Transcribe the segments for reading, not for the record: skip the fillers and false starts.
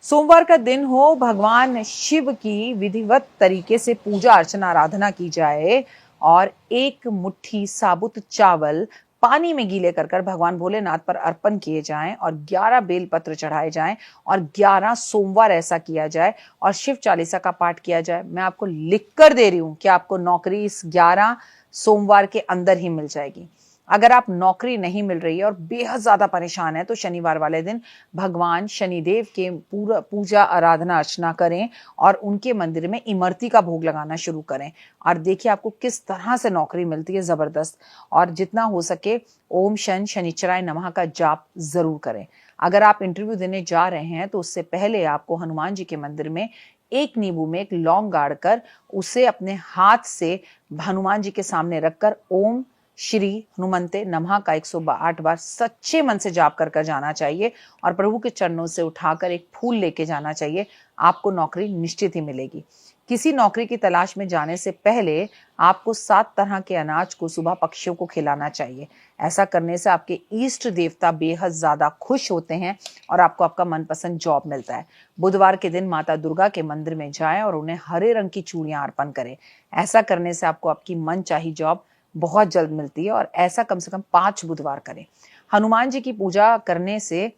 सोमवार का दिन हो, भगवान शिव की विधिवत तरीके से पूजा अर्चना आराधना की जाए और एक मुट्ठी साबुत चावल पानी में गीले कर कर भगवान भोलेनाथ पर अर्पण किए जाएं और 11 बेलपत्र चढ़ाए जाएं और 11 सोमवार ऐसा किया जाए और शिव चालीसा का पाठ किया जाए। मैं आपको लिख कर दे रही हूं कि आपको नौकरी इस 11 सोमवार के अंदर ही मिल जाएगी। अगर आप नौकरी नहीं मिल रही है और बेहद ज्यादा परेशान है तो शनिवार वाले दिन भगवान शनिदेव के पूरा पूजा आराधना अर्चना करें और उनके मंदिर में इमरती का भोग लगाना शुरू करें और देखिए आपको किस तरह से नौकरी मिलती है जबरदस्त। और जितना हो सके ओम शन शनिचराय नमः का जाप जरूर करें। अगर आप इंटरव्यू देने जा रहे हैं तो उससे पहले आपको हनुमान जी के मंदिर में एक नींबू में एक लौंग गाड़कर उसे अपने हाथ से हनुमान जी के सामने रखकर ओम श्री हनुमंते नमः का 108 बार सच्चे मन से जाप कर जाना चाहिए और प्रभु के चरणों से उठाकर एक फूल लेके जाना चाहिए। आपको नौकरी निश्चित ही मिलेगी। किसी नौकरी की तलाश में जाने से पहले आपको 7 तरह के अनाज को सुबह पक्षियों को खिलाना चाहिए। ऐसा करने से आपके इष्ट देवता बेहद ज्यादा खुश होते हैं और आपको आपका मनपसंद जॉब मिलता है। बुधवार के दिन माता दुर्गा के मंदिर में जाएं और उन्हें हरे रंग की चूड़ियां अर्पण करें। ऐसा करने से आपको आपकी मनचाही जॉब बहुत जल्द मिलती है और ऐसा कम से कम 5 बुधवार करें। हनुमान जी की पूजा करने से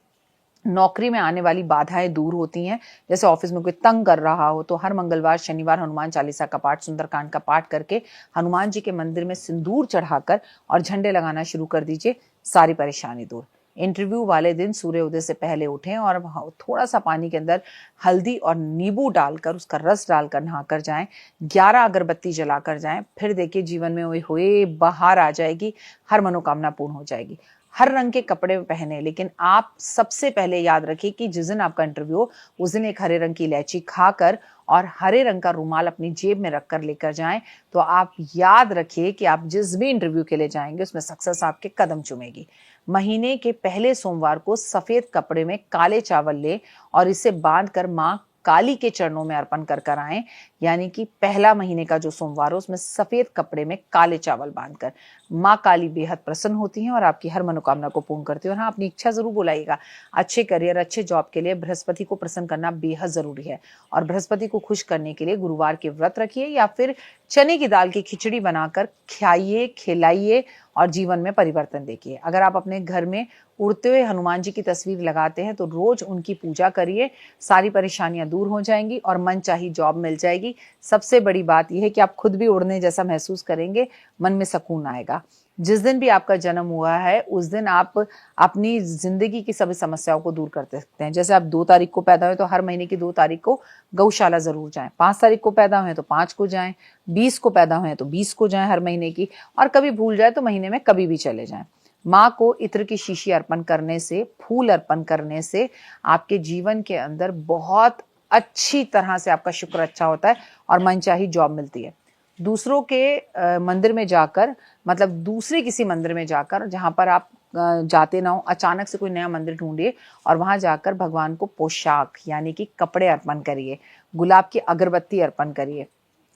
नौकरी में आने वाली बाधाएं दूर होती हैं। जैसे ऑफिस में कोई तंग कर रहा हो तो हर मंगलवार शनिवार हनुमान चालीसा का पाठ सुंदरकांड का पाठ करके हनुमान जी के मंदिर में सिंदूर चढ़ाकर और झंडे लगाना शुरू कर दीजिए। सारी परेशानी दूर। इंटरव्यू वाले दिन सूर्योदय से पहले उठें और थोड़ा सा पानी के अंदर हल्दी और नींबू डालकर उसका रस डालकर नहाकर जाएं। 11 अगरबत्ती जलाकर जाएं। फिर देखिए जीवन में हुए बाहर आ जाएगी, हर मनोकामना पूर्ण हो जाएगी। हर रंग के कपड़े पहने, लेकिन आप सबसे पहले याद रखिए कि जिस दिन आपका इंटरव्यू हो उस दिन एक हरे रंग की इलायची खाकर और हरे रंग का रुमाल अपनी जेब में रखकर लेकर जाएं। तो आप याद रखिए कि आप जिस भी इंटरव्यू के लिए जाएंगे उसमें सक्सेस आपके कदम चूमेगी। महीने के पहले सोमवार को सफेद कपड़े में काले चावल ले और इसे बांधकर माँ काली के चरणों में अर्पण कर आए। यानी कि पहला महीने का जो सोमवार हो उसमें सफेद कपड़े में काले चावल बांधकर। माँ काली बेहद प्रसन्न होती हैं और आपकी हर मनोकामना को पूर्ण करती है। और हाँ, अपनी इच्छा जरूर बुलाइएगा। अच्छे करियर अच्छे जॉब के लिए बृहस्पति को प्रसन्न करना बेहद जरूरी है और बृहस्पति को खुश करने के लिए गुरुवार के व्रत रखिए या फिर चने की दाल की खिचड़ी बनाकर खाइए, खिलाइए और जीवन में परिवर्तन देखिए। अगर आप अपने घर में उड़ते हुए हनुमान जी की तस्वीर लगाते हैं तो रोज उनकी पूजा करिए। सारी परेशानियां दूर हो जाएंगी और मन चाही जॉब मिल जाएगी। सबसे बड़ी बात यह है कि आप खुद भी उड़ने जैसा महसूस करेंगे, मन में सुकून आएगा। जिस दिन भी आपका जन्म हुआ है उस दिन आप अपनी जिंदगी की सभी समस्याओं को दूर कर सकते हैं। जैसे आप 2 तारीख को पैदा हुए तो हर महीने की 2 तारीख को गौशाला जरूर जाएं। 5 तारीख को पैदा हुए तो 5 को जाएं। 20 को पैदा हुए तो 20 को जाएं हर महीने की। और कभी भूल जाए तो महीने में कभी भी चले जाएं। माँ को इत्र की शीशी अर्पण करने से, फूल अर्पण करने से आपके जीवन के अंदर बहुत अच्छी तरह से आपका शुक्र अच्छा होता है और मनचाही जॉब मिलती है। दूसरों के मंदिर में जाकर, मतलब दूसरे किसी मंदिर में जाकर जहां पर आप जाते ना हो, अचानक से कोई नया मंदिर ढूंढिए और वहां जाकर भगवान को पोशाक यानी कि कपड़े अर्पण करिए। गुलाब की अगरबत्ती अर्पण करिए,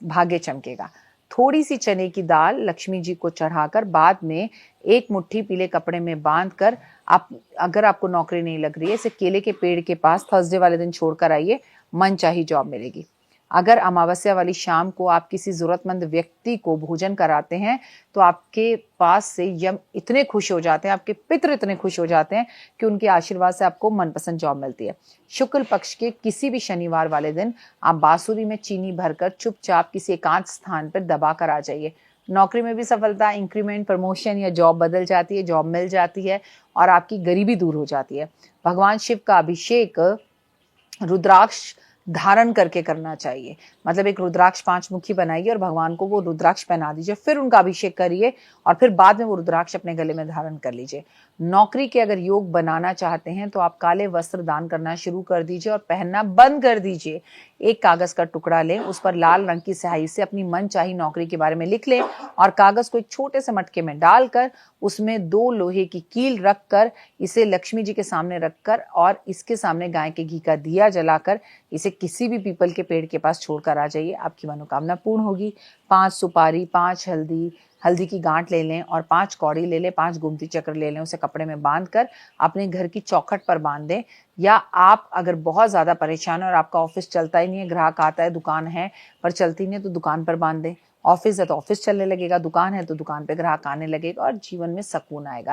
भाग्य चमकेगा। थोड़ी सी चने की दाल लक्ष्मी जी को चढ़ाकर बाद में एक मुट्ठी पीले कपड़े में बांधकर आप, अगर आपको नौकरी नहीं लग रही है, इसे केले के पेड़ के पास थर्सडे वाले दिन छोड़कर आइए, मन चाही जॉब मिलेगी। अगर अमावस्या वाली शाम को आप किसी जरूरतमंद व्यक्ति को भोजन कराते हैं तो आपके पास से यम इतने खुश हो जाते हैं, आपके पितृ इतने खुश हो जाते हैं कि उनके आशीर्वाद से आपको मनपसंद जॉब मिलती है। शुक्ल पक्ष के किसी भी शनिवार वाले दिन आप बांसुरी में चीनी भरकर चुपचाप किसी एकांत स्थान पर दबा कर आ जाइए। नौकरी में भी सफलता, इंक्रीमेंट, प्रमोशन या जॉब बदल जाती है, जॉब मिल जाती है और आपकी गरीबी दूर हो जाती है। भगवान शिव का अभिषेक रुद्राक्ष धारण करके करना चाहिए। मतलब एक रुद्राक्ष 5 मुखी बनाइए और भगवान को वो रुद्राक्ष पहना दीजिए, फिर उनका अभिषेक करिए और फिर बाद में वो रुद्राक्ष अपने गले में धारण कर लीजिए। नौकरी के अगर योग बनाना चाहते हैं तो आप काले वस्त्र दान करना शुरू कर दीजिए और पहनना बंद कर दीजिए। एक कागज का टुकड़ा लें, उस पर लाल रंग की स्याही से अपनी मनचाही नौकरी के बारे में लिख लें और कागज को एक छोटे से मटके में डालकर उसमें 2 लोहे की कील रखकर इसे लक्ष्मी जी के सामने रखकर और इसके सामने गाय के घी का दिया जलाकर इसे किसी भी पीपल के पेड़ के पास छोड़कर आ जाइए। आपकी मनोकामना पूर्ण होगी। 5 सुपारी, 5 हल्दी, हल्दी की गांठ ले लें और 5 कौड़ी ले लें, 5 गोमती चक्र ले लें, उसे कपड़े में बांध कर अपने घर की चौखट पर बांध दें। या आप अगर बहुत ज़्यादा परेशान हैं और आपका ऑफिस चलता ही नहीं है, ग्राहक आता है, दुकान है पर चलती नहीं है, तो दुकान पर बांध दें। ऑफिस है तो ऑफिस चलने लगेगा, दुकान है तो दुकान पे ग्राहक आने लगेगा और जीवन में सुकून आएगा।